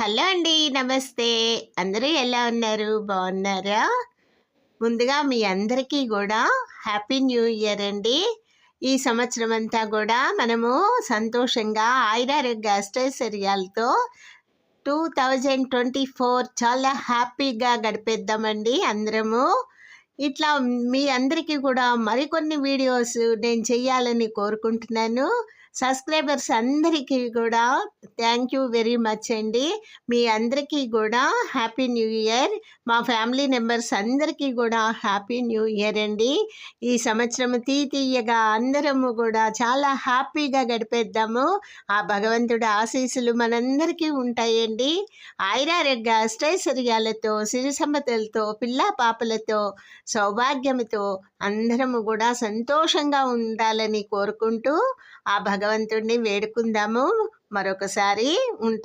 Hello అండి. నమస్తే. అందరూ ఎలా ఉన్నారు? బాగున్నారా? ముందుగా మీ అందరికీ గూడా హ్యాపీ న్యూ ఇయర్ అండి. ఈ సంవత్సరం అంతా గూడా మనము సంతోషంగా ఆయురారోగ్య అష్టైశ్వర్యాలతో 2024 చాలా హ్యాపీగా గడిపేద్దామండి అందరము. ఇట్లా మీ అందరికీ కూడా మరికొన్ని వీడియోస్ నేను చెయ్యాలని కోరుకుంటున్నాను. సబ్స్క్రైబర్స్ అందరికీ కూడా థ్యాంక్ యూ వెరీ మచ్ అండి. మీ అందరికీ కూడా హ్యాపీ న్యూ ఇయర్. మా ఫ్యామిలీ మెంబర్స్ అందరికీ కూడా హ్యాపీ న్యూ ఇయర్ అండి. ఈ సంవత్సరం తీయగా అందరము కూడా చాలా హ్యాపీగా గడిపేద్దాము. ఆ భగవంతుడి ఆశీస్సులు మనందరికీ ఉంటాయండి. ఆయురారోగ్య అష్టైశ్వర్యాలతో, సిరి సంపదలతో, పిల్లా పాపలతో, సౌభాగ్యముతో అందరము కూడా సంతోషంగా ఉండాలని కోరుకుంటూ ఆ భగవంతుడిని వేడుకుందాము. మరొకసారి ఉంటాను.